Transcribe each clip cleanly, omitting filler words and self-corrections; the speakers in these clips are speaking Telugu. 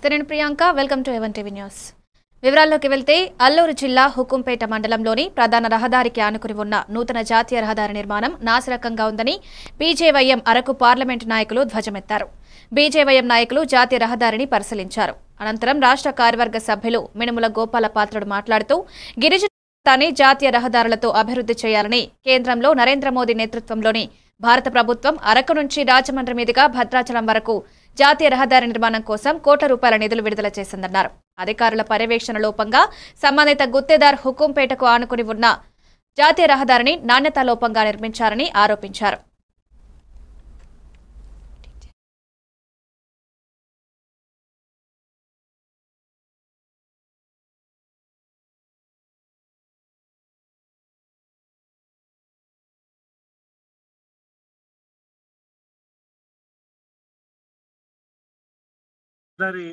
నమస్తే, నేను Priyanka. Welcome to A one TV news. వివరాల్లోకి వెళ్తే అల్లూరు జిల్లా హుకుంపేట మండలంలోని ప్రధాన రహదారికి ఆనుకుని ఉన్న నూతన జాతీయ రహదారి నిర్మాణం నాసిరకంగా ఉందని బీజేవైఎం అరకు పార్లమెంటు నాయకులు ధ్వజమెత్తారు. బీజేవైఎం నాయకులు జాతీయ రహదారిని పరిశీలించారు. అనంతరం రాష్ట్ర కార్యవర్గ సభ్యులు మినుముల గోపాల పాత్రుడు మాట్లాడుతూ గిరిజన ప్రాంతాన్ని జాతీయ రహదారులతో అభివృద్ధి చేయాలని కేంద్రంలో నరేంద్ర మోదీ నేతృత్వంలోని భారత ప్రభుత్వం అరకు నుంచి రాజమండ్రి మీదుగా భద్రాచలం వరకు జాతీయ రహదారి నిర్మాణం కోసం కోట్ల రూపాయల నిధులు విడుదల చేసిందన్నారు. అధికారుల పర్యవేక్షణ లోపంగా సంబంధిత గుత్తేదార్ హుకుంపేటకు ఆనుకుని ఉన్న జాతీయ రహదారిని నాణ్యతా లోపంగా నిర్మించారని ఆరోపించారు. దారి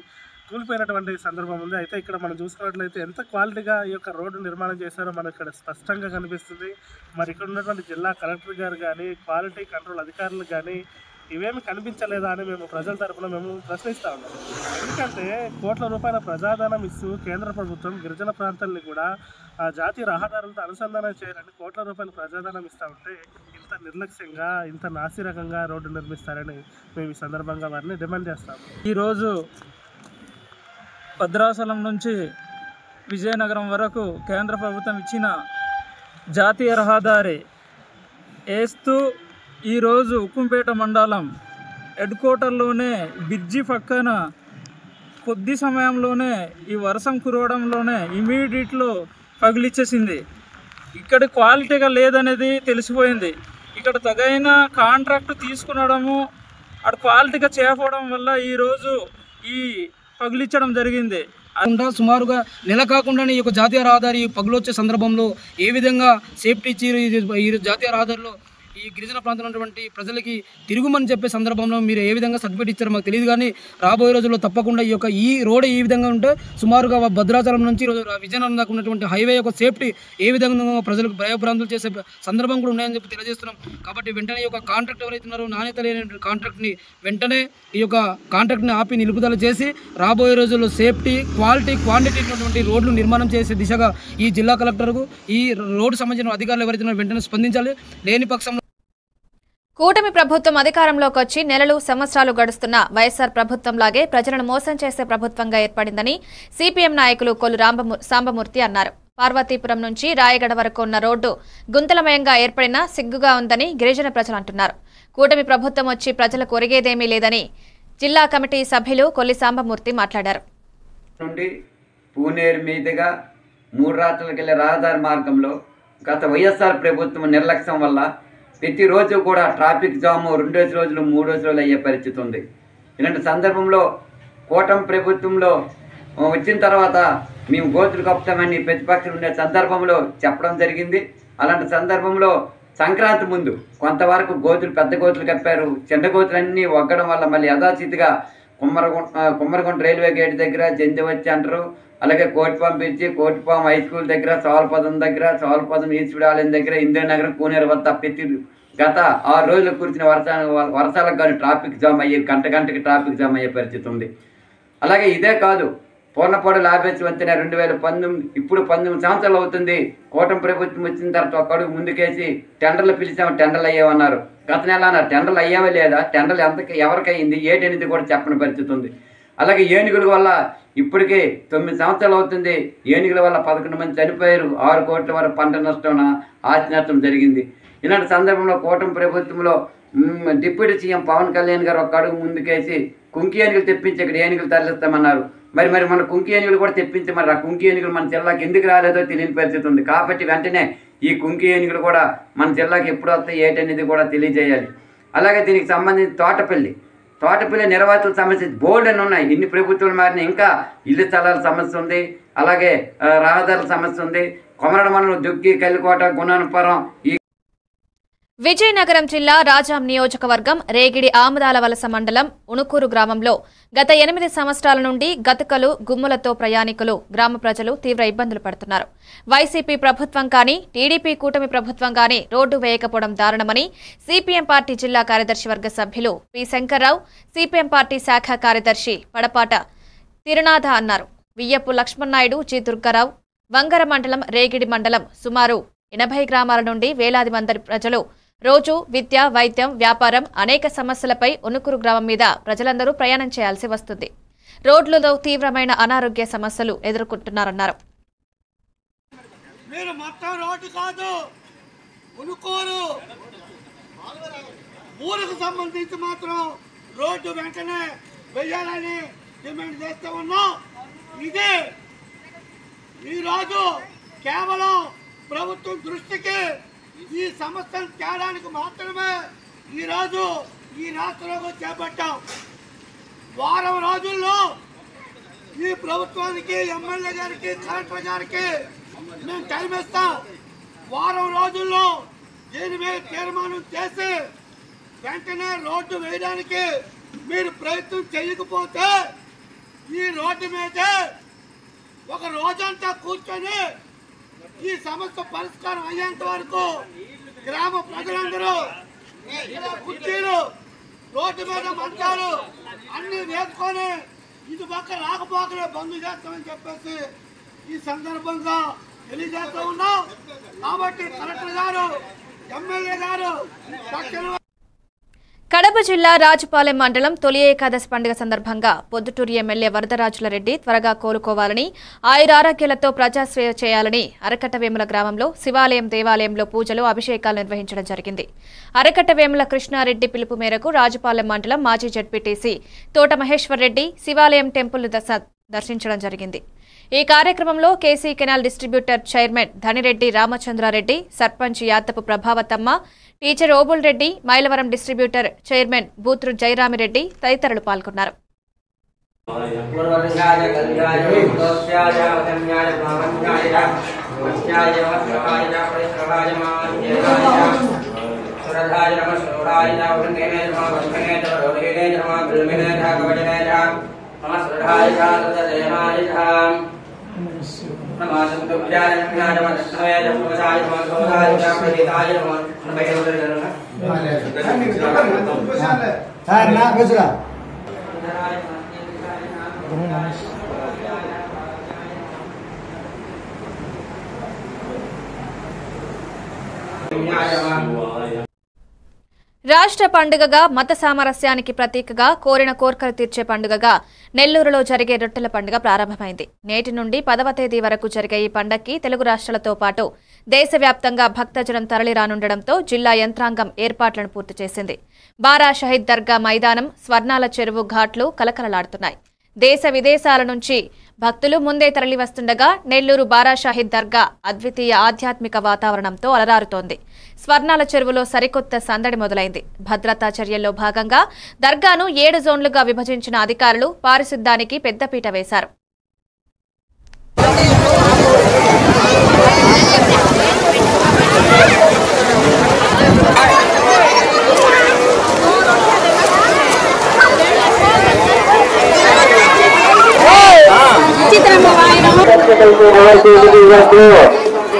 కూలిపోయినటువంటి సందర్భం ఉంది. అయితే ఇక్కడ మనం చూసుకున్నట్లయితే ఎంత క్వాలిటీగా ఈ యొక్క రోడ్డు నిర్మాణం చేశారో మనకు ఇక్కడ స్పష్టంగా కనిపిస్తుంది. మరి ఇక్కడ ఉన్నటువంటి జిల్లా కలెక్టర్ గారు కానీ, క్వాలిటీ కంట్రోల్ అధికారులు కానీ ఇవేమి కనిపించలేదా అని మేము ప్రజల తరఫున ప్రశ్నిస్తా ఉన్నాం. ఎందుకంటే కోట్ల రూపాయల ప్రజాధనం ఇస్తూ కేంద్ర ప్రభుత్వం గిరిజన ప్రాంతాలని కూడా జాతీయ రహదారులతో అనుసంధానం చేయాలని కోట్ల రూపాయల ప్రజాధనం ఇస్తూ ఉంటే ఇంత నిర్లక్ష్యంగా, ఇంత నాసిరకంగా రోడ్డు నిర్మిస్తారని మేము ఈ సందర్భంగా వారిని డిమాండ్ చేస్తాము. ఈరోజు భద్రాచలం నుంచి విజయనగరం వరకు కేంద్ర ప్రభుత్వం ఇచ్చిన జాతీయ రహదారి వేస్తూ ఈరోజు హుకుంపేట మండలం హెడ్ క్వార్టర్లోనే బ్రిడ్జి పక్కన కొద్ది సమయంలోనే ఈ వర్షం కురవడంలోనే ఇమీడియట్లో పగిలిచ్చేసింది. ఇక్కడ క్వాలిటీగా లేదనేది తెలిసిపోయింది. ఇక్కడ తగైన కాంట్రాక్ట్ తీసుకునడము అటు క్వాలిటీగా చేయకపోవడం వల్ల ఈరోజు ఈ పగిలించడం జరిగింది. సుమారుగా నెల కాకుండానే ఈ యొక్క జాతీయ రహదారి పగులొచ్చే సందర్భంలో ఏ విధంగా సేఫ్టీ ఈ జాతీయ రహదారిలో ఈ గిరిజన ప్రాంతంలో ఉన్నటువంటి ప్రజలకి తిరుగుమని చెప్పే సందర్భంలో మీరు ఏ విధంగా సర్టిఫికేట్ ఇచ్చారో మాకు తెలియదు. కానీ రాబోయే రోజుల్లో తప్పకుండా ఈ రోడ్ ఈ విధంగా ఉంటే సుమారుగా భద్రాచలం నుంచి విజయనగరం దాకా ఉన్నటువంటి హైవే యొక్క సేఫ్టీ ఏ విధంగా ప్రజలకు భయభ్రాంతులు చేసే సందర్భం కూడా ఉన్నాయని చెప్పి తెలియజేస్తున్నాం. కాబట్టి వెంటనే ఈ యొక్క కాంట్రాక్ట్ ఎవరైతే ఉన్నారో నాణ్యత లేని కాంట్రాక్ట్ని వెంటనే ఈ యొక్క కాంట్రాక్ట్ని ఆపి నిలుపుదల చేసి రాబోయే రోజుల్లో సేఫ్టీ, క్వాలిటీ, క్వాంటిటీ ఉన్నటువంటి రోడ్లు నిర్మాణం చేసే దిశగా ఈ జిల్లా కలెక్టర్కు ఈ రోడ్డు సంబంధించిన అధికారులు ఎవరైతే ఉన్నారో వెంటనే స్పందించాలి. లేని పక్షంలో కూటమి ప్రభుత్వం అధికారంలోకి వచ్చి నెలలు, సంవత్సరాలు గడుస్తున్న వైఎస్ఆర్ ప్రభుత్వంలాగే ప్రజలను మోసం చేసే ప్రభుత్వంగా ఏర్పడిందని సిపిఎం నాయకులు కొల్లు సాంబమూర్తి అన్నారు. పార్వతీపురం నుంచి రాయగడ వరకు ఉన్న రోడ్డు గుంతలమయంగా ఏర్పడినా సిగ్గుగా ఉందని గిరిజన ప్రజలు అంటున్నారు. కూటమి ప్రభుత్వం వచ్చి ప్రజలకు ఒరిగేదేమీ లేదని జిల్లా కమిటీ సభ్యులు కొల్లి సాంబమూర్తి మాట్లాడారు. పూనేరు మీదుగా 3 రాత్రులకు వెళ్లే రహదారి మార్గంలో గత వైఎస్ఆర్ ప్రభుత్వం నిర్లక్ష్యం వల్ల ప్రతిరోజు కూడా ట్రాఫిక్ జాము 2 రోజులు 3 రోజులు అయ్యే పరిస్థితి ఉంది. ఇలాంటి సందర్భంలో కూటమి ప్రభుత్వంలో వచ్చిన తర్వాత మేము గోతులు కప్పుతామని ప్రతిపక్షాలు ఉండే సందర్భంలో చెప్పడం జరిగింది. అలాంటి సందర్భంలో సంక్రాంతి ముందు కొంతవరకు గోతులు, పెద్ద గోతులు కప్పారు. చిన్న గోతులన్నీ ఒగ్గడం వల్ల మళ్ళీ యథాచితిగా కుమ్మరగుంట రైల్వే గేట్ దగ్గర జంజవచ్చి అంటారు. అలాగే కోటిపాం పిలిచి కోటిపాం హై స్కూల్ దగ్గర, సోలపదం ఈశ్వరి ఆలయం దగ్గర, ఇందిరానగరం, కూనేరు వద్ద గత 6 రోజులు కురిసిన వర్షాలకు కానీ ట్రాఫిక్ జామ్ అయ్యే గంటకి ట్రాఫిక్ జామ్ అయ్యే పరిస్థితి ఉంది. అలాగే ఇదే కాదు, పూర్ణపాడు లాభేసి వంతెన 2019 ఇప్పుడు 19 సంవత్సరాలు అవుతుంది. కూటమి ప్రభుత్వం వచ్చిన తర్వాత ఒక అడుగు ముందుకేసి టెండర్లు పిలిచాము, టెండర్లు అయ్యామన్నారు. గత నెల అన్నారు, టెండర్లు అయ్యావా లేదా, టెండర్లు ఎవరికయింది ఏంటనేది కూడా చెప్పని పరిస్థితి ఉంది. అలాగే ఏనుగుల వల్ల ఇప్పటికే 9 సంవత్సరాలు అవుతుంది. ఏనుగుల వల్ల 11 మంది చనిపోయారు. 6 కోట్ల వరకు పంట నష్టం, ఆస్తి నష్టం జరిగింది. ఇలాంటి సందర్భంలో కూటమి ప్రభుత్వంలో డిప్యూటీ సీఎం పవన్ కళ్యాణ్ గారు ఒక అడుగు ముందుకేసి కుంకి ఏనుగులు తెప్పించి ఇక్కడ ఏనుగులు తరలిస్తామన్నారు. మరి మన కుంకి ఏనుగులు కూడా తెప్పించమన్నారు. ఆ కుంకి ఏనుగులు మన జిల్లాకి ఎందుకు రాలేదో తెలియని పరిస్థితి ఉంది. కాబట్టి వెంటనే ఈ కుంకి ఏనుగులు కూడా మన జిల్లాకి ఎప్పుడు వస్తాయి ఏంటనేది కూడా తెలియజేయాలి. అలాగే దీనికి సంబంధించి తోటపల్లి నిర్వాసితుల సమస్య బోల్డ్ అని ఉన్నాయి. ఇన్ని ప్రభుత్వాలు మారిన ఇంకా ఇల్లు స్థలాల సమస్య ఉంది. అలాగే రహదారుల సమస్య ఉంది. కొమరడ మండలం దుగ్గి, కల్లికోట, గుణానపురం విజయనగరం జిల్లా రాజాం నియోజకవర్గం రేగిడి ఆమదాల వలస మండలం ఉణుకూరు గ్రామంలో గత 8 సంవత్సరాల నుండి గతుకలు, గుమ్ములతో ప్రయాణికులు, గ్రామ ప్రజలు తీవ్ర ఇబ్బందులు పడుతున్నారు. వైసీపీ ప్రభుత్వం కానీ, టీడీపీ కూటమి ప్రభుత్వం కానీ రోడ్డు వేయకపోవడం దారుణమని సిపిఎం పార్టీ జిల్లా కార్యదర్శి వర్గ సభ్యులు పి శంకర్రావు, సిపిఎం పార్టీ శాఖ కార్యదర్శి పడపాట తిరునాథ అన్నారు. వియ్యపు లక్ష్మణనాయుడు, జి దుర్గారావు, వంగర మండలం, రేగిడి మండలం సుమారు 80 గ్రామాల నుండి వేలాది మంది ప్రజలు రోజు విద్య, వైద్యం, వ్యాపారం అనేక సమస్యలపై ఉనుకురు గ్రామం మీద ప్రజలందరూ ప్రయాణం చేయాల్సి వస్తుంది. రోడ్లలో తీవ్రమైన అనారోగ్య సమస్యలు ఎదుర్కొంటున్నారన్నారు. మీరు మొత్తం రోడ్డు కాదు, ఉనుకోరు ఊరికి సంబంధించి మాత్రం రోడ్డు వెంటనే వేయాలని డిమాండ్ చేస్తూ ఉన్నాం. ఇదే ఈరోజు కేవలం ప్రభుత్వం దృష్టికి ఈ సమస్యను తేడానికి మాత్రమే ఈరోజు ఈ రాష్ట్రంలో చేపట్టాం. వారం రోజుల్లో ఈ ప్రభుత్వానికి, ఎమ్మెల్యే గారికి, కలెక్టర్ గారికి మేము టైం ఇస్తాం. వారం రోజుల్లో దీని మీద తీర్మానం చేసి వెంటనే రోడ్డు వేయడానికి మీరు ప్రయత్నం చేయకపోతే ఈ రోడ్డు మీదే ఒక రోజంతా కూర్చొని ఈ సమస్య పరిష్కారం అయ్యేంత వరకు గ్రామ ప్రజలందరూ ఇలా కుర్చీలు, రోడ్డు మీద మంచాలు అన్ని వేసుకొని ఇది పక్క రాకపోకలే బంద్ చేస్తామని చెప్పేసి ఈ సందర్భంగా తెలియజేస్తూ ఉన్నాం. కాబట్టి కలెక్టర్ గారు, ఎమ్మెల్యే గారు తక్షణ కడప జిల్లా రాజుపాలెం మండలం తొలి ఏకాదశి పండుగ సందర్భంగా పొద్దుటూరు ఎమ్మెల్యే వరదరాజుల రెడ్డి త్వరగా కోలుకోవాలని, ఆయురారోగ్యాలతో ప్రజాసేవ చేయాలని అరకట్టవేముల గ్రామంలో శివాలయం, దేవాలయంలో పూజలు, అభిషేకాలు నిర్వహించడం జరిగింది. అరకట్టవేముల కృష్ణారెడ్డి పిలుపు మేరకు రాజుపాలెం మండలం మాజీ జడ్పీటీసీ తోట మహేశ్వర్ రెడ్డి శివాలయం టెంపుల్ దర్శించడం జరిగింది. ఈ కార్యక్రమంలో KC canal distributor chairman Dhanireddy Ramachandrareddy, sarpanch Yattapu Prabhavathamma, teacher Obul Reddy, Mylavaram distributor chairman Buthru Jayaramireddy తదితరులు పాల్గొన్నారు. రాష్ట్ర పండుగగా, మత సామరస్యానికి ప్రతీకగా, కోరిన కోర్కెలు తీర్చే పండుగగా నెల్లూరులో జరిగే రొట్టెల పండుగ ప్రారంభమైంది. నేటి నుండి 10వ తేదీ వరకు జరిగే ఈ పండగకి తెలుగు రాష్ట్రాలతో పాటు దేశవ్యాప్తంగా భక్తజనం తరలిరానుండడంతో జిల్లా యంత్రాంగం ఏర్పాట్లను పూర్తి చేసింది. బారా షహీద్ దర్గా మైదానం, స్వర్ణాల చెరువు ఘాట్లు కలకలలాడుతున్నాయి. దేశ విదేశాల నుంచి భక్తులు ముందే తరలివస్తుండగా నెల్లూరు బారా షాహీద్ దర్గా అద్వితీయ ఆధ్యాత్మిక వాతావరణంతో అలరారుతోంది. స్వర్ణాల చెరువులో సరికొత్త సందడి మొదలైంది. భద్రతా చర్యల్లో భాగంగా దర్గాను 7 జోన్లుగా విభజించిన అధికారులు పారిశుద్ధ్యానికి పెద్దపీట వేశారు.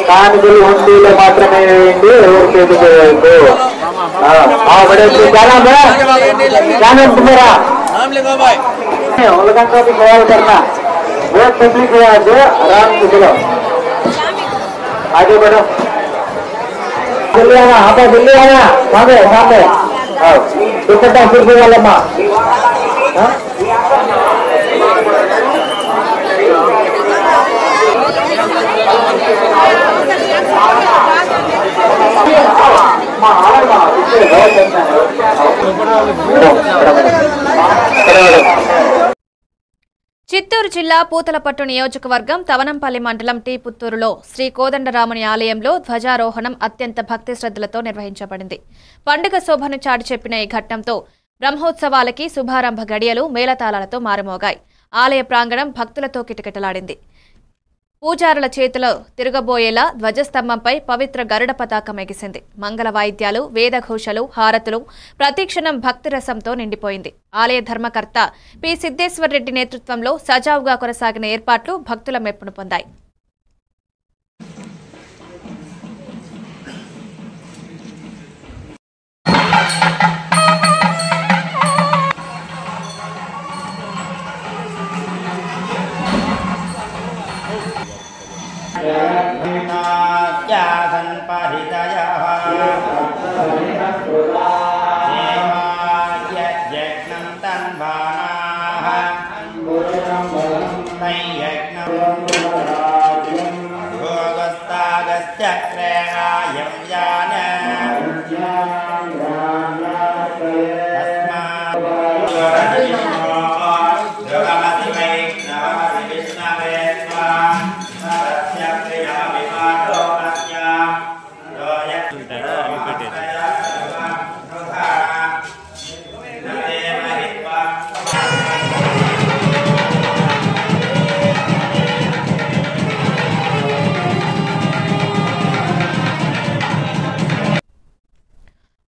కానుకలు హుండీలో మాత్రమే వేయండి, ఎవరు చేతికి వేయద్దు. करना वो पब्लिक आराम से आगे बढ़ो, जल्दी आना, हाँ जल्दी आना, सामने सामने दुपट्टा सिर्फ वाला माँ చిత్తూరు జిల్లా పూతలపట్టు నియోజకవర్గం తవనంపల్లి మండలం టీ పుత్తూరులో శ్రీ కోదండరాముని ఆలయంలో ధ్వజారోహణం అత్యంత భక్తి శ్రద్ధలతో నిర్వహించబడింది. పండుగ శోభను చాటి చెప్పిన ఈ ఘట్టంతో బ్రహ్మోత్సవాలకి శుభారంభ గడియలు మేళతాళాలతో మారుమోగాయి. ఆలయ ప్రాంగణం భక్తులతో కిటకిటలాడింది. పూజారుల చేతిలో తిరగబోయేలా ధ్వజస్తంభంపై పవిత్ర గరుడ పతాకం ఎగిసింది. మంగళ వాయిద్యాలు, వేదఘోషలు, హారతులు ప్రతిక్షణం భక్తిరసంతో నిండిపోయింది. ఆలయ ధర్మకర్త పి సిద్ధేశ్వర్ రెడ్డి నేతృత్వంలో సజావుగా కొనసాగిన ఏర్పాట్లు భక్తుల మెప్పును పొందాయి.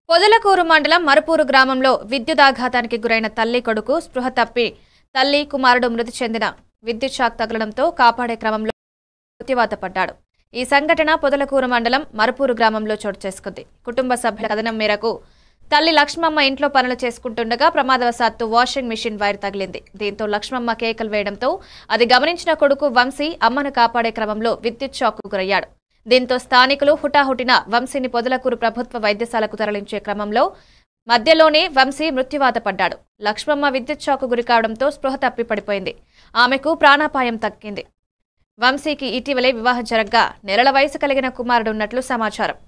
పొదలకూరు మండలం మరుపూరు గ్రామంలో విద్యుదాఘాతానికి గురైన తల్లి కొడుకు స్పృహ తప్పి తల్లి కుమారుడు మృతి చెందిన విద్యుత్ షాక్ తగలడంతో కాపాడే క్రమంలో మృత్యువాత పడ్డాడు. ఈ సంఘటన పొదలకూరు మండలం మరుపూరు గ్రామంలో చోటు చేసుకుంది. కుటుంబ సభ్యుల కథనం మేరకు తల్లి లక్ష్మమ్మ ఇంట్లో పనులు చేసుకుంటుండగా ప్రమాదవశాత్తు వాషింగ్ మిషన్ వైర్ తగిలింది. దీంతో లక్ష్మమ్మ కేకలు వేయడంతో అది గమనించిన కొడుకు వంశీ అమ్మను కాపాడే క్రమంలో విద్యుత్ షాక్కు గురయ్యాడు. దీంతో స్థానికులు హుటాహుటిన వంశీని పొదలకూరు ప్రభుత్వ వైద్యశాలకు తరలించే క్రమంలో మధ్యలోనే వంశీ మృత్యువాత పడ్డాడు. లక్ష్మమ్మ విద్యుత్ షాక్ గురి కావడంతో స్పృహ తప్పి పడిపోయింది. ఆమెకు ప్రాణాపాయం తగ్గింది. వంశీకి ఇటీవలే వివాహం జరగ్గా నెలల వయసు కలిగిన కుమారుడు ఉన్నట్లు సమాచారం.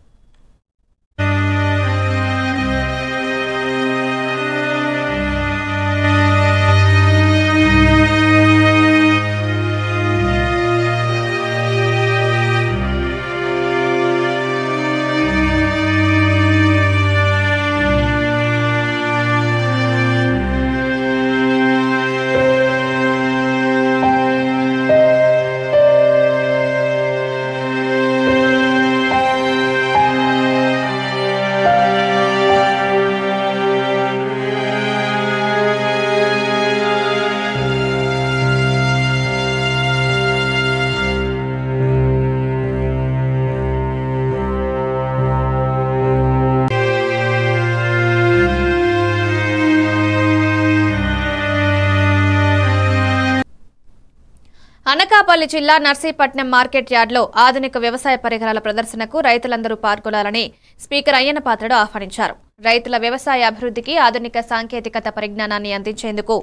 అనకాపల్లి జిల్లా నర్సీపట్నం మార్కెట్ యార్డ్లో ఆధునిక వ్యవసాయ పరికరాల ప్రదర్శనకు రైతులందరూ పాల్గొనాలని స్పీకర్ అయ్యన్న పాత్రుడు ఆహ్వానించారు. రైతుల వ్యవసాయ అభివృద్ధికి ఆధునిక సాంకేతికత పరిజ్ఞానాన్ని అందించేందుకు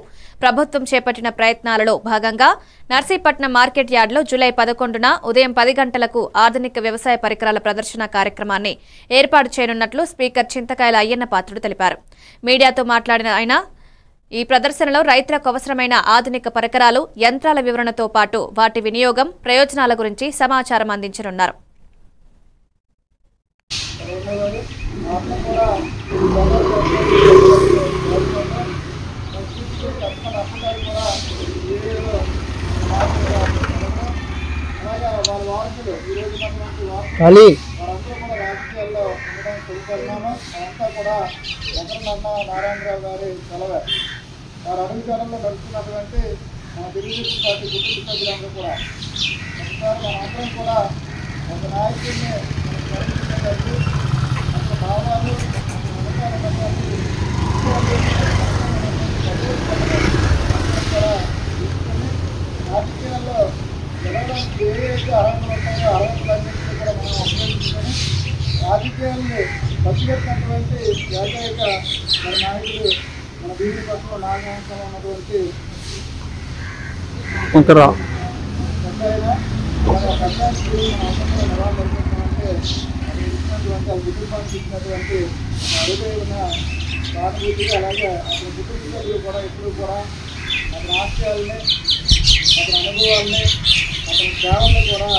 ప్రభుత్వం చేపట్టిన ప్రయత్నాలలో భాగంగా నర్సీపట్నం మార్కెట్ యార్డ్లో జూలై 11న ఉదయం 10 గంటలకు ఆధునిక వ్యవసాయ పరికరాల ప్రదర్శన కార్యక్రమాన్ని ఏర్పాటు చేయనున్నట్లు స్పీకర్ చింతకాయల అయ్యన్న పాత్రుడు తెలిపారు. మీడియాతో మాట్లాడిన ఆయన ఈ ప్రదర్శనలో రైతులకు అవసరమైన ఆధునిక పరికరాలు, యంత్రాల వివరణతో పాటు వాటి వినియోగం, ప్రయోజనాల గురించి సమాచారం అందించనున్నారు. నారాయణరావు గారి సెలవే వారు అడుగుజాలంలో నడుస్తున్నటువంటి మన తెలుగుదేశం పార్టీ కుటుంబ సభ్యులందరూ కూడా ఒకసారి మనందరం కూడా ఒక నాయకుడిని కలిగి మన భావాలు రాజకీయాల్లో గెలవడానికి ఏదైతే అర్హతలు ఉంటాయో అర్హతలన్నింటినీ కూడా మనం ఉపయోగించుకొని రాజకీయాల్ని పసిగట్టినటువంటి ఏకైక మన నాయకుడు మన బీజేపీ పక్షంలో నాయకత్వం ఉన్నటువంటి పెద్ద నివాళులర్పిస్తున్నామంటే అది ఇచ్చినటువంటి ఆ కుటుంబానికి ఇచ్చినటువంటి అరుదైన సానుభూతిగా అలాగే అతని కుటుంబ సభ్యులు కూడా ఎప్పుడు కూడా అతని ఆశయాల్ని, అతని అనుభవాల్ని, అతని సేవల్ని కూడా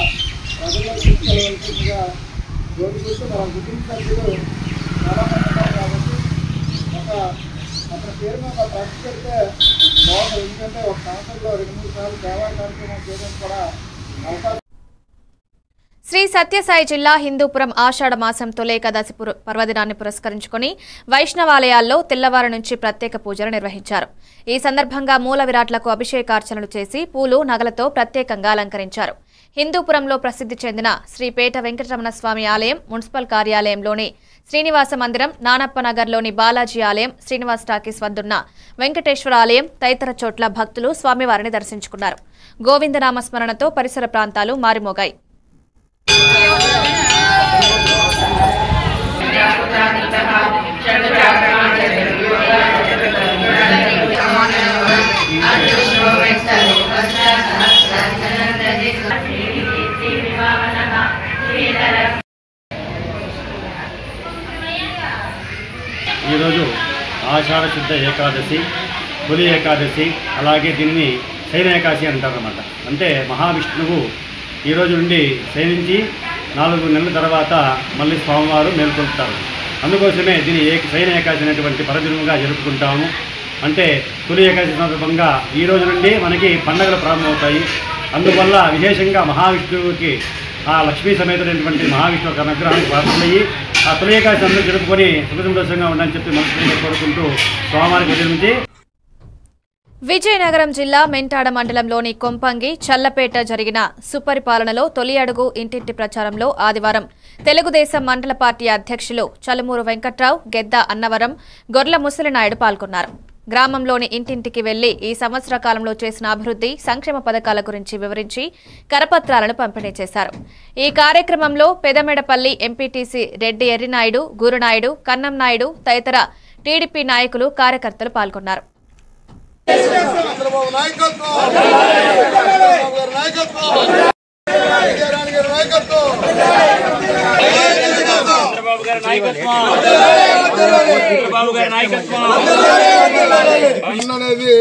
ప్రజల్లో తీసుకెళ్ళవలసిందిగా కోరుకుంటూ మన కుటుంబ సభ్యులు చాలామంది ఉన్నారు కాబట్టి అతని పేరు మీద ఒక ట్రస్ట్ పెడితే బాగుంటుంది. ఎందుకంటే ఒక సంవత్సరంలో 2-3 సార్లు సేవా కార్యక్రమం చేయడం కూడా అవకాశం. శ్రీ సత్యసాయి జిల్లా హిందూపురం ఆషాఢ మాసం తొలి ఏకాదశి పర్వదినాన్ని పురస్కరించుకుని వైష్ణవాలయాల్లో తెల్లవారు నుంచి ప్రత్యేక పూజలు నిర్వహించారు. ఈ సందర్భంగా మూల విరాట్లకు అభిషేకార్చనలు చేసి పూలు, నగలతో ప్రత్యేకంగా అలంకరించారు. హిందూపురంలో ప్రసిద్ధి చెందిన శ్రీ పేట వెంకటరమణ స్వామి ఆలయం, మున్సిపల్ కార్యాలయంలోని శ్రీనివాస మందిరం, నానప్ప నగర్లోని బాలాజీ ఆలయం, శ్రీనివాస్ టాకీస్ వద్దున్న వెంకటేశ్వర ఆలయం తదితర చోట్ల భక్తులు స్వామివారిని దర్శించుకున్నారు. గోవిందనామ స్మరణతో పరిసర ప్రాంతాలు మారుమోగాయి. ఆషాఢ శుద్ధ ఏకాదశి, తొలి ఏకాదశి, అలాగే దీన్ని శయన ఏకాదశి అంటారన్నమాట. అంటే మహావిష్ణువు ఈరోజు నుండి శయనించి 4 నెలల తర్వాత మళ్ళీ స్వామివారు మేల్కొల్పుతారు. అందుకోసమే దీన్ని శయన ఏకాదశి అనేటువంటి పరదినముగా జరుపుకుంటాము. అంటే తొలి ఏకాదశి సందర్భంగా ఈ రోజు నుండి మనకి పండుగలు ప్రారంభమవుతాయి. అందువల్ల విశేషంగా మహావిష్ణువుకి ఆ లక్ష్మీ సమేతమైనటువంటి మహావిష్ణువు యొక్క అనుగ్రహానికి పాత్రలయ్యి ఆ తొలి ఏకాదశి అందరూ జరుపుకొని సుఖసంతోషంగా ఉండాలని చెప్పి మనస్ఫూర్తిగా కోరుకుంటూ స్వామివారికి విజయించి. విజయనగరం జిల్లా మెంటాడ మండలంలోని కొంపంగి, చల్లపేట జరిగిన సుపరిపాలనలో తొలి అడుగు ఇంటింటి ప్రచారంలో ఆదివారం తెలుగుదేశం మండల పార్టీ అధ్యక్షులు చలుమూరు వెంకట్రావు, గెద్ద అన్నవరం, గొర్ల ముసలినాయుడు పాల్గొన్నారు. గ్రామంలోని ఇంటింటికి వెళ్లి ఈ సంవత్సర కాలంలో చేసిన అభివృద్ధి, సంక్షేమ పథకాల గురించి వివరించి కరపత్రాలను పంపిణీ చేశారు. ఈ కార్యక్రమంలో పెదమెడపల్లి ఎంపీటీసీ రెడ్డి ఎర్రినాయుడు, గురునాయుడు, కన్నం నాయుడు తదితర టీడీపీ నాయకులు, కార్యకర్తలు పాల్గొన్నారు. అనేది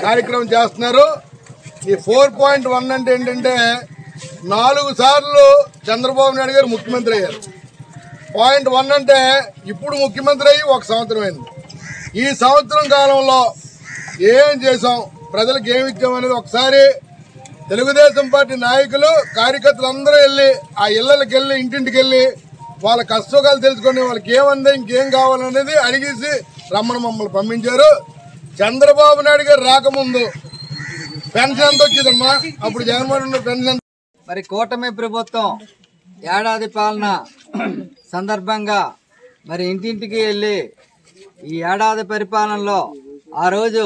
కార్యక్రమం చేస్తున్నారు. ఈ 4.1 అంటే ఏంటంటే 4 సార్లు చంద్రబాబు నాయుడు గారు ముఖ్యమంత్రి అయ్యారు. 0.1 అంటే ఇప్పుడు ముఖ్యమంత్రి అయ్యి 1 సంవత్సరం అయింది. ఈ సంవత్సరం కాలంలో ఏం చేసాం, ప్రజలకు ఏమి ఇచ్చాం అనేది ఒకసారి తెలుగుదేశం పార్టీ నాయకులు, కార్యకర్తలు అందరూ వెళ్ళి ఆ ఇళ్లకి వెళ్ళి ఇంటింటికి వెళ్ళి వాళ్ళ కష్టసుఖాలు తెలుసుకొని వాళ్ళకి ఏమందా ఇంకేం కావాలనేది అడిగేసి రమ్మని మమ్మల్ని పంపించారు. చంద్రబాబు నాయుడు గారు రాకముందు పెన్షన్ ఎంత వచ్చిందమ్మా, అప్పుడు జగన్మోహన్ పెన్షన్. మరి కూటమి ప్రభుత్వం ఏడాది పాలన సందర్భంగా మరి ఇంటింటికి వెళ్ళి ఈ ఏడాది పరిపాలనలో ఆ రోజు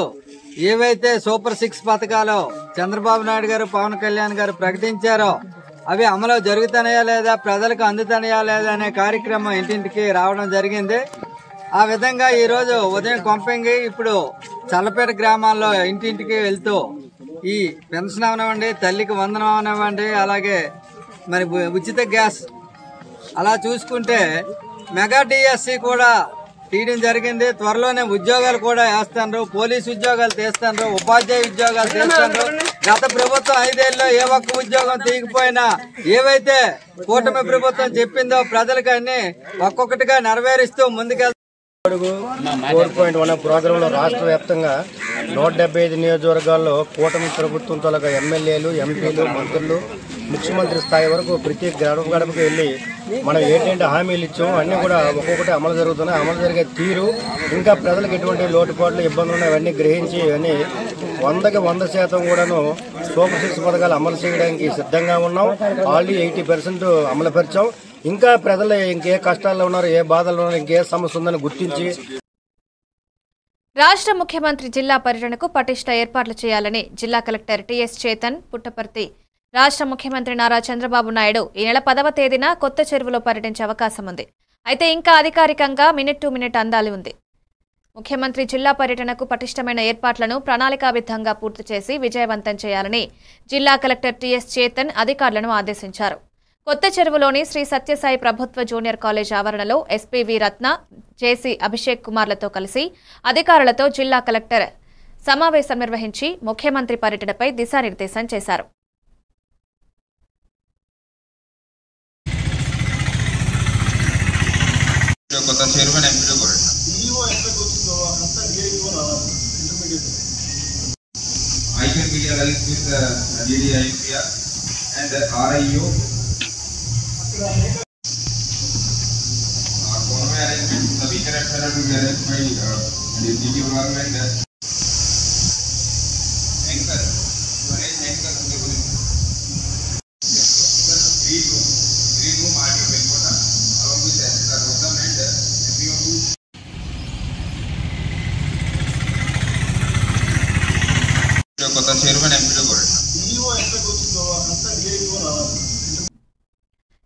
ఏవైతే సూపర్ 6 పథకాలు చంద్రబాబు నాయుడు గారు, పవన్ కళ్యాణ్ గారు ప్రకటించారో అవి అమలు జరుగుతున్నాయా లేదా, ప్రజలకు అందుతున్నాయా లేదా అనే కార్యక్రమం ఇంటింటికి రావడం జరిగింది. ఆ విధంగా ఈరోజు ఉదయం కొంపంగి, ఇప్పుడు చల్లపేట గ్రామాల్లో ఇంటింటికి వెళ్తూ ఈ పెన్షన్ అవనివ్వండి, తల్లికి వందనం అవనివ్వండి, అలాగే మరి ఉచిత గ్యాస్, అలా చూసుకుంటే మెగా డిఎస్సి కూడా తీయడం జరిగింది. త్వరలోనే ఉద్యోగాలు కూడా వేస్తాను, పోలీసు ఉద్యోగాలు తీస్తాను, ఉపాధ్యాయ ఉద్యోగాలు తీస్తాను. గత ప్రభుత్వం 5 ఏళ్ళలో ఏ ఒక్క ఉద్యోగం తీయకపోయినా ఏవైతే కూటమి ప్రభుత్వం చెప్పిందో ప్రజలకు అన్ని ఒక్కొక్కటిగా నెరవేరుస్తూ ముందుకెళ్తారు. 4.1 ప్రోగ్రాంలో రాష్ట్ర వ్యాప్తంగా 175 నియోజకవర్గాల్లో కూటమి ప్రభుత్వం తొలగా ఎమ్మెల్యేలు, ఎంపీలు, మంత్రులు, ముఖ్యమంత్రి స్థాయి వరకు ప్రతి గడపకి వెళ్ళి మనం ఏంటంటే హామీలు ఇచ్చాము అన్నీ కూడా ఒక్కొక్కటి అమలు జరుగుతున్నాయి. అమలు జరిగే తీరు, ఇంకా ప్రజలకు ఎటువంటి లోటుపాట్లు, ఇబ్బందులు ఉన్నాయి అవన్నీ గ్రహించి అని 100కి 100% కూడాను సూపర్ 6 పథకాలు అమలు చేయడానికి సిద్ధంగా ఉన్నాం. ఆల్రెడీ 80% అమలు పరిచాం. ఇంకా ప్రజలు ఇంకే కష్టాల్లో ఉన్నారు, ఏ బాధల్లో ఉన్నారు, ఇంకే సమస్య ఉందని గుర్తించి రాష్ట్ర ముఖ్యమంత్రి జిల్లా పర్యటనకు పటిష్ట ఏర్పాట్లు చేయాలని జిల్లా కలెక్టర్ టీఎస్ చేతన్, పుట్టపర్తి రాష్ట్ర ముఖ్యమంత్రి నారా చంద్రబాబు నాయుడు ఈ నెల 10వ తేదీన కొత్త చెరువులో పర్యటించే అవకాశం ఉంది. అయితే ఇంకా అధికారికంగా మినిట్ టు మినిట్ అందాలి ఉంది. ముఖ్యమంత్రి జిల్లా పర్యటనకు పటిష్టమైన ఏర్పాట్లను ప్రణాళికాబద్ధంగా పూర్తి చేసి విజయవంతం చేయాలని జిల్లా కలెక్టర్ టీఎస్ చేతన్ అధికారులను ఆదేశించారు. కొత్త చెరువులోని శ్రీ సత్యసాయి ప్రభుత్వ జూనియర్ కాలేజ్ ఆవరణలో ఎస్పీవి రత్న, జేసీ అభిషేక్ కుమార్లతో కలిసి అధికారులతో జిల్లా కలెక్టర్ సమావేశం నిర్వహించి ముఖ్యమంత్రి పర్యటనపై దిశానిర్దేశం చేశారు.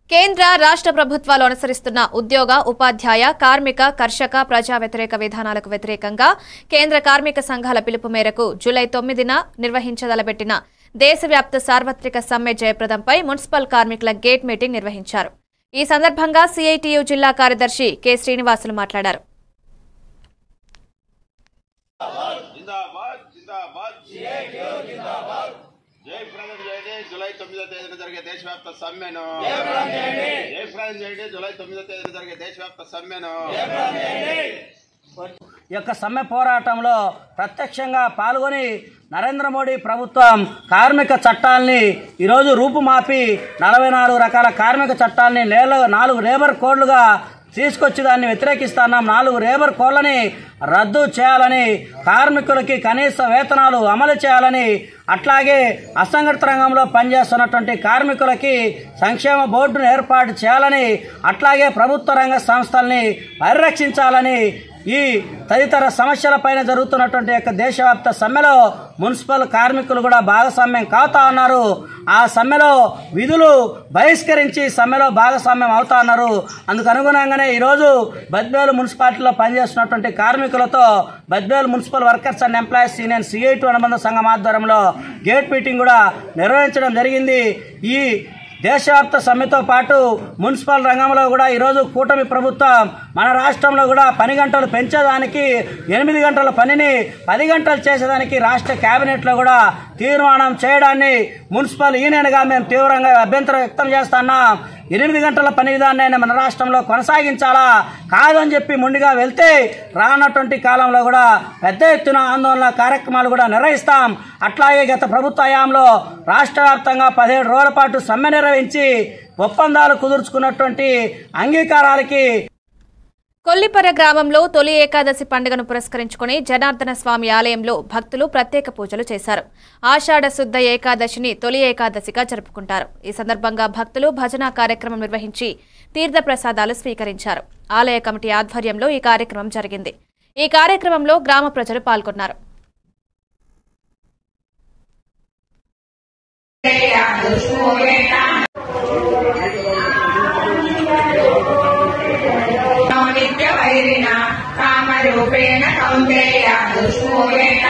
కేంద్ర రాష్ట్ర ప్రభుత్వాలు అనుసరిస్తున్న ఉద్యోగ, ఉపాధ్యాయ, కార్మిక, కర్షక, ప్రజా వ్యతిరేక విధానాలకు వ్యతిరేకంగా కేంద్ర కార్మిక సంఘాల పిలుపు మేరకు జూలై 9న నిర్వహించదలబెట్టిన దేశవ్యాప్త సార్వత్రిక సమ్మె జయప్రదంపై మున్సిపల్ కార్మికుల గేట్ మీటింగ్ నిర్వహించారు. ఈ సందర్భంగా సిఐటియు జిల్లా కార్యదర్శి కె శ్రీనివాసులు మాట్లాడారు. దేశవ్యాప్త సమ్మెను జయప్రదం చేయండి. జూలై 9వ తేదీన జరిగే దేశవ్యాప్త సమ్మెను. ఈ యొక్క సమ్మె పోరాటంలో ప్రత్యక్షంగా పాల్గొని నరేంద్ర మోడీ ప్రభుత్వం కార్మిక చట్టాలని ఈరోజు రూపుమాపి 44 రకాల కార్మిక చట్టాలని 4 లేబర్ కోడ్లుగా తీసుకొచ్చి దాన్ని వ్యతిరేకిస్తున్నాం. 4 లేబర్ కోడ్లని రద్దు చేయాలని, కార్మికులకి కనీస వేతనాలు అమలు చేయాలని, అట్లాగే అసంఘటిత రంగంలో పనిచేస్తున్నటువంటి కార్మికులకి సంక్షేమ బోర్డును ఏర్పాటు చేయాలని, అట్లాగే ప్రభుత్వ రంగ సంస్థల్ని పరిరక్షించాలని ఈ తదితర సమస్యలపైన జరుగుతున్నటువంటి యొక్క దేశవ్యాప్త సమ్మెలో మున్సిపల్ కార్మికులు కూడా భాగస్వామ్యం కావుతా ఉన్నారు. ఆ సమ్మెలో విధులు బహిష్కరించి సమ్మెలో భాగస్వామ్యం అవుతా ఉన్నారు. అందుకు అనుగుణంగానే ఈరోజు బద్వేలు మున్సిపాలిటీలో పనిచేస్తున్నటువంటి కార్మికులతో Badvel municipal workers and employees union CI2 అనుబంధ సంఘం ఆధ్వర్యంలో గేట్ మీటింగ్ కూడా నిర్వహించడం జరిగింది. ఈ దేశవ్యాప్త సమ్మెతో పాటు మున్సిపల్ రంగంలో కూడా ఈరోజు కూటమి ప్రభుత్వం మన రాష్ట్రంలో కూడా పని గంటలు పెంచేదానికి 8 గంటల పనిని 10 గంటలు చేసేదానికి రాష్ట్ర కేబినెట్లో కూడా తీర్మానం చేయడాన్ని మున్సిపల్ యూనియన్గా మేము తీవ్రంగా అభ్యంతరం వ్యక్తం చేస్తున్నాం. 8 గంటల పని విధానాన్ని మన రాష్ట్రంలో కొనసాగించాలా కాదని చెప్పి ముందుగా వెళ్తే రానటువంటి కాలంలో కూడా పెద్ద ఎత్తున ఆందోళన కార్యక్రమాలు కూడా నిర్వహిస్తాం. అట్లాగే గత ప్రభుత్వ హయాంలో రాష్ట్ర వ్యాప్తంగా 17 రోజుల పాటు సమ్మె నిర్వహించి ఒప్పందాలు కుదుర్చుకున్నటువంటి అంగీకారాలకి కొల్లిపర గ్రామంలో తొలి ఏకాదశి పండుగను పురస్కరించుకుని జనార్దన స్వామి ఆలయంలో భక్తులు ప్రత్యేక పూజలు చేశారు. ఆషాఢ శుద్ధ ఏకాదశిని తొలి ఏకాదశిగా జరుపుకుంటారు. ఈ సందర్భంగా భక్తులు భజన కార్యక్రమం నిర్వహించి తీర్థ ప్రసాదాలు స్వీకరించారు. ఆలయ కమిటీ ఆధ్వర్యంలో ఈ కార్యక్రమం జరిగింది. ఈ కార్యక్రమంలో గ్రామ ప్రజలు పాల్గొన్నారు. నిత్యవైరిణ కామరూపేణ కౌంతేయ దుష్మూయేన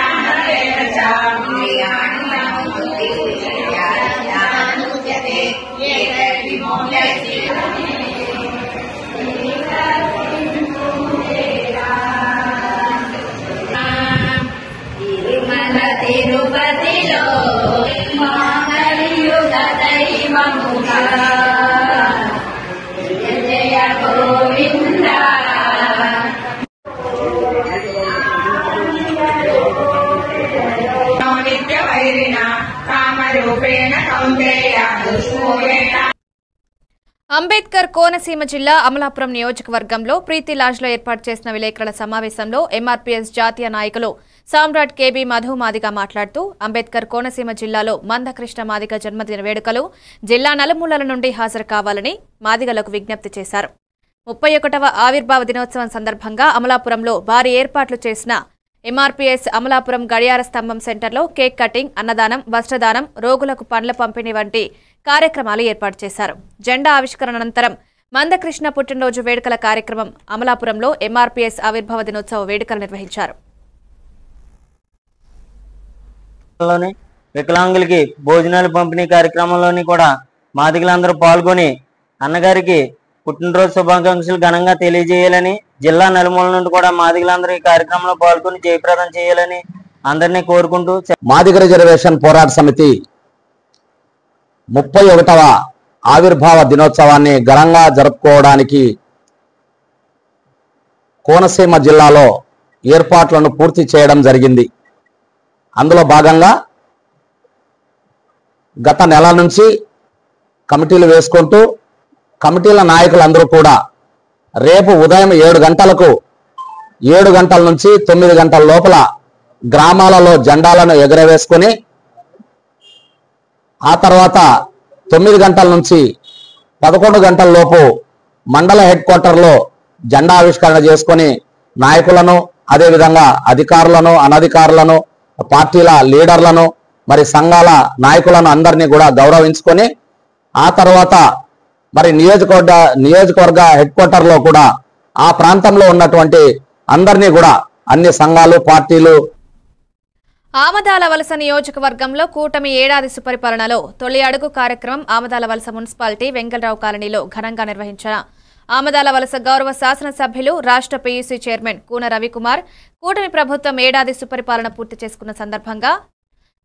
తిరుపతిలో మాంగళ్యుగ దైవముగా జయ గోవింద నిత్యవైరిణ కామరూపేణ కౌంతేయ దుష్మూయేన. అంబేద్కర్ కోనసీమ జిల్లా అమలాపురం నియోజకవర్గంలో ప్రీతి లాడ్జ్లో ఏర్పాటు చేసిన విలేకరుల సమావేశంలో MRPS జాతీయ నాయకులు సామ్రాట్ KB మధు మాదిగ మాట్లాడుతూ అంబేద్కర్ కోనసీమ జిల్లాలో మందకృష్ణ మాదిగ జన్మదిన వేడుకలు జిల్లా నలుమూలల నుండి హాజరు కావాలని మాదిగలకు విజ్ఞప్తి చేశారు. 31వ ఆవిర్భావ దినోత్సవం సందర్భంగా అమలాపురంలో భారీ ఏర్పాట్లు చేసిన MRPS అమలాపురం గడియార స్తంభం సెంటర్లో కేక్ కటింగ్, అన్నదానం, వస్త్రదానం, రోగులకు పండ్ల పంపిణీ వంటి కార్యక్రమాలు ఏర్పాటు చేశారు. జెండా ఆవిష్కరణ అనంతరం మందకృష్ణ పుట్టినరోజు వేడుకల కార్యక్రమం అమలాపురంలో MRPS ఆవిర్భావ దినోత్సవ వేడుకలు నిర్వహించారు. వికలాంగులకి భోజనాలు పంపిణీ కార్యక్రమంలోని కూడా మాదిగలందరూ పాల్గొని అన్నగారికి పుట్టినరోజు శుభాకాంక్షలు ఘనంగా తెలియజేయాలని, జిల్లా నలుమూల నుండి కూడా మాదిగలందరూ ఈ కార్యక్రమంలో పాల్గొని జయప్రదం చేయాలని అందరినీ కోరుకుంటూ మాదిగ రిజర్వేషన్ పోరాట సమితి 31వ ఆవిర్భావ దినోత్సవాన్ని ఘనంగా జరుపుకోవడానికి కోనసీమ జిల్లాలో ఏర్పాట్లను పూర్తి చేయడం జరిగింది. అందులో భాగంగా గత నెల నుంచి కమిటీలు వేసుకుంటూ కమిటీల నాయకులందరూ కూడా రేపు ఉదయం 7 గంటలకు 7 గంటల నుంచి 9 గంటల లోపల గ్రామాలలో జెండాలను ఎగరవేసుకొని ఆ తర్వాత 9 గంటల నుంచి 11 గంటల లోపు మండల హెడ్ క్వార్టర్లో జెండా ఆవిష్కరణ చేసుకొని నాయకులను, అదేవిధంగా అధికారులను, అనధికారులను, పార్టీల లీడర్లను, మరి సంఘాల నాయకులను అందరినీ కూడా గౌరవించుకొని ఆ తర్వాత మరి నియోజకవర్గ హెడ్ క్వార్టర్లో కూడా ఆ ప్రాంతంలో ఉన్నటువంటి అందరినీ కూడా అన్ని సంఘాలు, పార్టీలు. ఆమదాల వలస నియోజకవర్గంలో కూటమి ఏడాది సుపరిపాలనలో తొలి అడుగు కార్యక్రమం ఆమదాల వలస మున్సిపాలిటీ వెంగళరావు కాలనీలో ఘనంగా నిర్వహించిన ఆమదాల వలస గౌరవ శాసనసభ్యులు, రాష్ట్ర PUC చైర్మన్ కూన రవికుమార్ కూటమి ప్రభుత్వం ఏడాది సుపరిపాలన పూర్తి చేసుకున్న సందర్భంగా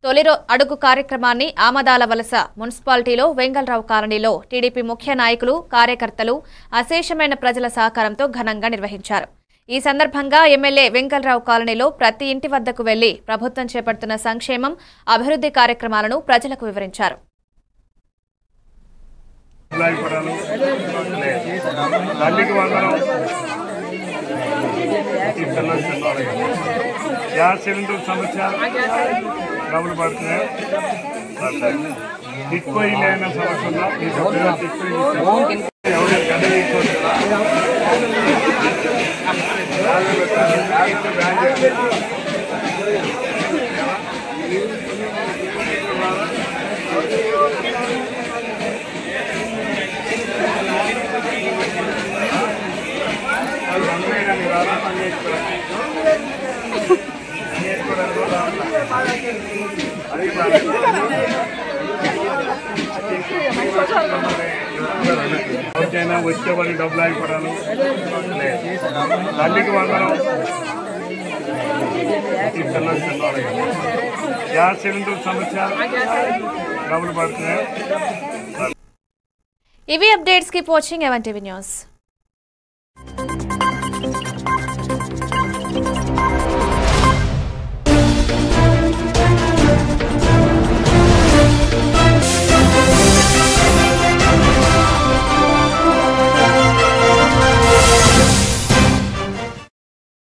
తొలి అడుగు కార్యక్రమాన్ని ఆమదాల వలస మున్సిపాలిటీలో వెంగళరావు కాలనీలో టీడీపీ ముఖ్య నాయకులు కార్యకర్తలు అశేషమైన ప్రజల సహకారంతో ఘనంగా నిర్వహించారు. ఈ సందర్భంగా ఎమ్మెల్యే వెంగళరావు కాలనీలో ప్రతి ఇంటి వద్దకు వెళ్లి ప్రభుత్వం చేపడుతున్న సంక్షేమం, అభివృద్ధి కార్యక్రమాలను ప్రజలకు వివరించారు. గ్యాస్ సిలిండర్ సమస్య డబ్బులు పడుతున్నాయి. ఎక్కువ లేన సమస్య వచ్చేవాడి డబ్బులు ఆగిపోవడాలు, తల్లికి వందనం, గ్యాస్ సిలిండర్ సమస్య డబ్బులు పడుతున్నాయి. ఇవి updates. Keep watching AVN TV news.